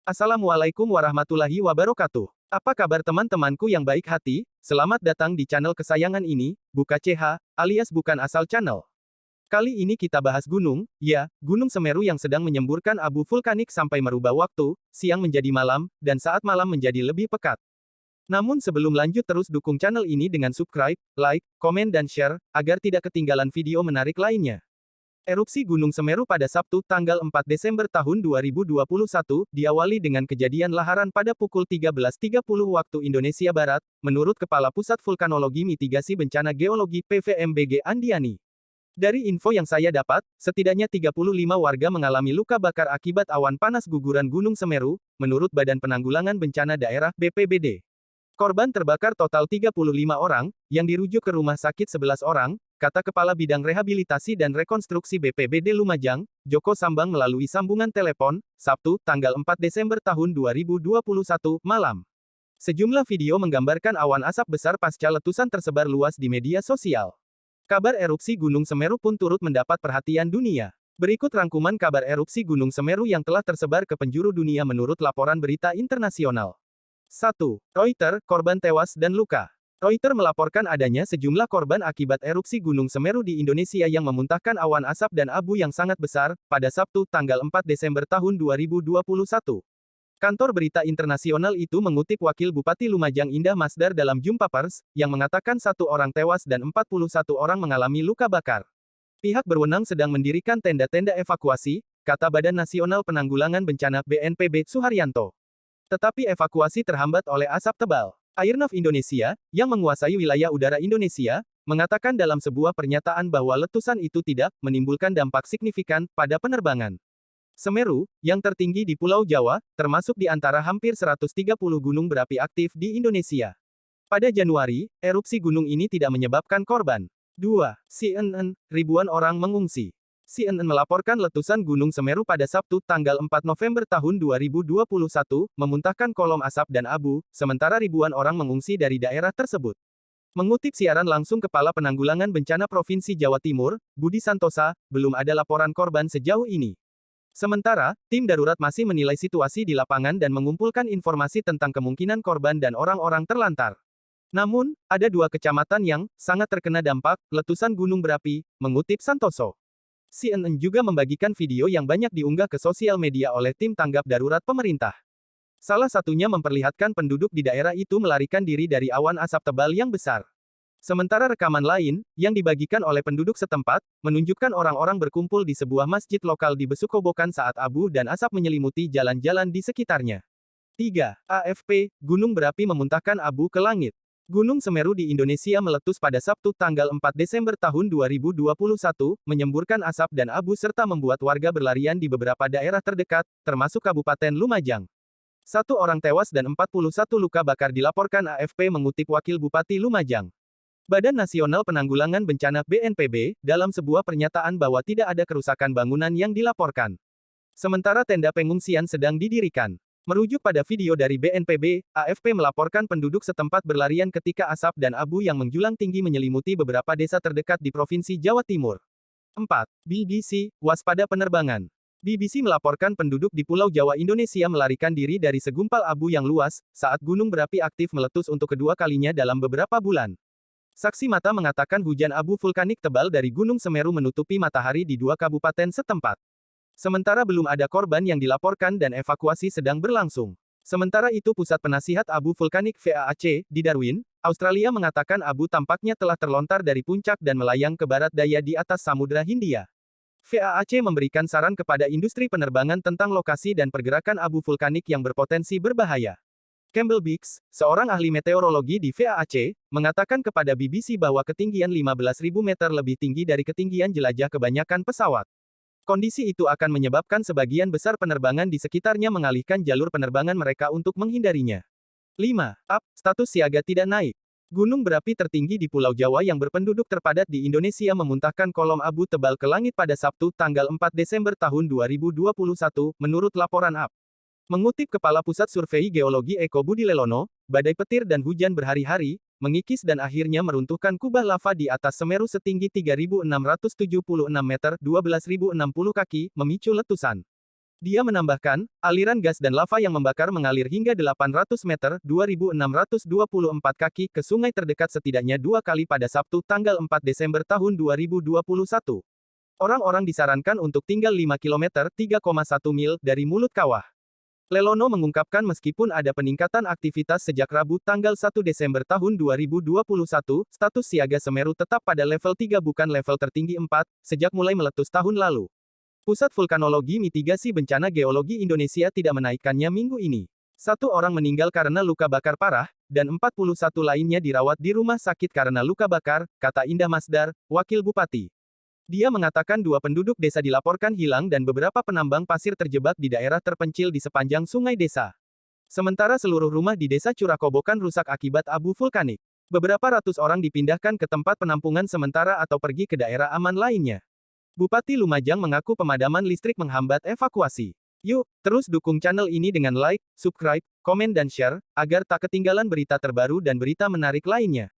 Assalamualaikum warahmatullahi wabarakatuh. Apa kabar teman-temanku yang baik hati? Selamat datang di channel kesayangan ini, Buka CH, alias Bukan Asal Channel. Kali ini kita bahas gunung, ya, Gunung Semeru yang sedang menyemburkan abu vulkanik sampai merubah waktu, siang menjadi malam, dan saat malam menjadi lebih pekat. Namun sebelum lanjut terus dukung channel ini dengan subscribe, like, komen dan share, agar tidak ketinggalan video menarik lainnya. Erupsi Gunung Semeru pada Sabtu, tanggal 4 Desember tahun 2021, diawali dengan kejadian laharan pada pukul 13.30 waktu Indonesia Barat, menurut Kepala Pusat Vulkanologi Mitigasi Bencana Geologi PVMBG Andiani. Dari info yang saya dapat, setidaknya 35 warga mengalami luka bakar akibat awan panas guguran Gunung Semeru, menurut Badan Penanggulangan Bencana Daerah BPBD. Korban terbakar total 35 orang, yang dirujuk ke rumah sakit 11 orang, kata Kepala Bidang Rehabilitasi dan Rekonstruksi BPBD Lumajang, Joko Sambang melalui sambungan telepon, Sabtu, tanggal 4 Desember tahun 2021, malam. Sejumlah video menggambarkan awan asap besar pasca letusan tersebar luas di media sosial. Kabar erupsi Gunung Semeru pun turut mendapat perhatian dunia. Berikut rangkuman kabar erupsi Gunung Semeru yang telah tersebar ke penjuru dunia menurut laporan berita internasional. 1. Reuters, korban tewas dan luka. Reuters melaporkan adanya sejumlah korban akibat erupsi Gunung Semeru di Indonesia yang memuntahkan awan asap dan abu yang sangat besar, pada Sabtu, tanggal 4 Desember tahun 2021. Kantor berita internasional itu mengutip Wakil Bupati Lumajang Indah Masdar dalam jumpa pers, yang mengatakan 1 orang tewas dan 41 orang mengalami luka bakar. Pihak berwenang sedang mendirikan tenda-tenda evakuasi, kata Badan Nasional Penanggulangan Bencana BNPB Suharyanto. Tetapi evakuasi terhambat oleh asap tebal. Airnav Indonesia, yang menguasai wilayah udara Indonesia, mengatakan dalam sebuah pernyataan bahwa letusan itu tidak menimbulkan dampak signifikan pada penerbangan. Semeru, yang tertinggi di Pulau Jawa, termasuk di antara hampir 130 gunung berapi aktif di Indonesia. Pada Januari, erupsi gunung ini tidak menyebabkan korban. 2. CNN, ribuan orang mengungsi. CNN melaporkan letusan Gunung Semeru pada Sabtu, tanggal 4 November tahun 2021, memuntahkan kolom asap dan abu, sementara ribuan orang mengungsi dari daerah tersebut. Mengutip siaran langsung Kepala Penanggulangan Bencana Provinsi Jawa Timur, Budi Santosa, belum ada laporan korban sejauh ini. Sementara, tim darurat masih menilai situasi di lapangan dan mengumpulkan informasi tentang kemungkinan korban dan orang-orang terlantar. Namun, ada 2 kecamatan yang sangat terkena dampak letusan gunung berapi, mengutip Santoso. CNN juga membagikan video yang banyak diunggah ke sosial media oleh tim tanggap darurat pemerintah. Salah satunya memperlihatkan penduduk di daerah itu melarikan diri dari awan asap tebal yang besar. Sementara rekaman lain, yang dibagikan oleh penduduk setempat, menunjukkan orang-orang berkumpul di sebuah masjid lokal di Besukobokan saat abu dan asap menyelimuti jalan-jalan di sekitarnya. 3. AFP, gunung berapi memuntahkan abu ke langit. Gunung Semeru di Indonesia meletus pada Sabtu, tanggal 4 Desember tahun 2021, menyemburkan asap dan abu serta membuat warga berlarian di beberapa daerah terdekat, termasuk Kabupaten Lumajang. 1 orang tewas dan 41 luka bakar dilaporkan AFP mengutip Wakil Bupati Lumajang. Badan Nasional Penanggulangan Bencana BNPB, dalam sebuah pernyataan bahwa tidak ada kerusakan bangunan yang dilaporkan. Sementara tenda pengungsian sedang didirikan. Merujuk pada video dari BNPB, AFP melaporkan penduduk setempat berlarian ketika asap dan abu yang menjulang tinggi menyelimuti beberapa desa terdekat di Provinsi Jawa Timur. 4. BBC, waspada penerbangan. BBC melaporkan penduduk di Pulau Jawa Indonesia melarikan diri dari segumpal abu yang luas, saat gunung berapi aktif meletus untuk kedua kalinya dalam beberapa bulan. Saksi mata mengatakan hujan abu vulkanik tebal dari Gunung Semeru menutupi matahari di 2 kabupaten setempat. Sementara belum ada korban yang dilaporkan dan evakuasi sedang berlangsung. Sementara itu Pusat Penasihat Abu Vulkanik VAAC, di Darwin, Australia mengatakan abu tampaknya telah terlontar dari puncak dan melayang ke barat daya di atas Samudra Hindia. VAAC memberikan saran kepada industri penerbangan tentang lokasi dan pergerakan abu vulkanik yang berpotensi berbahaya. Campbell Biggs, seorang ahli meteorologi di VAAC, mengatakan kepada BBC bahwa ketinggian 15.000 meter lebih tinggi dari ketinggian jelajah kebanyakan pesawat. Kondisi itu akan menyebabkan sebagian besar penerbangan di sekitarnya mengalihkan jalur penerbangan mereka untuk menghindarinya. 5. Status siaga tidak naik. Gunung berapi tertinggi di Pulau Jawa yang berpenduduk terpadat di Indonesia memuntahkan kolom abu tebal ke langit pada Sabtu, tanggal 4 Desember tahun 2021, menurut laporan AP. Mengutip Kepala Pusat Survei Geologi Eko Budi Lelono, badai petir dan hujan berhari-hari, mengikis dan akhirnya meruntuhkan kubah lava di atas Semeru setinggi 3.676 meter (12.060 kaki), memicu letusan. Dia menambahkan, aliran gas dan lava yang membakar mengalir hingga 800 meter 2.624 kaki ke sungai terdekat setidaknya 2 kali pada Sabtu tanggal 4 Desember tahun 2021. Orang-orang disarankan untuk tinggal 5 km 3,1 mil dari mulut kawah. Lelono mengungkapkan meskipun ada peningkatan aktivitas sejak Rabu tanggal 1 Desember tahun 2021, status siaga Semeru tetap pada level 3 bukan level tertinggi 4, sejak mulai meletus tahun lalu. Pusat Vulkanologi Mitigasi Bencana Geologi Indonesia tidak menaikkannya minggu ini. 1 orang meninggal karena luka bakar parah, dan 41 lainnya dirawat di rumah sakit karena luka bakar, kata Indah Masdar, wakil bupati. Dia mengatakan 2 penduduk desa dilaporkan hilang dan beberapa penambang pasir terjebak di daerah terpencil di sepanjang sungai desa. Sementara seluruh rumah di desa Curakobokan rusak akibat abu vulkanik. Beberapa ratus orang dipindahkan ke tempat penampungan sementara atau pergi ke daerah aman lainnya. Bupati Lumajang mengaku pemadaman listrik menghambat evakuasi. Yuk, terus dukung channel ini dengan like, subscribe, komen dan share, agar tak ketinggalan berita terbaru dan berita menarik lainnya.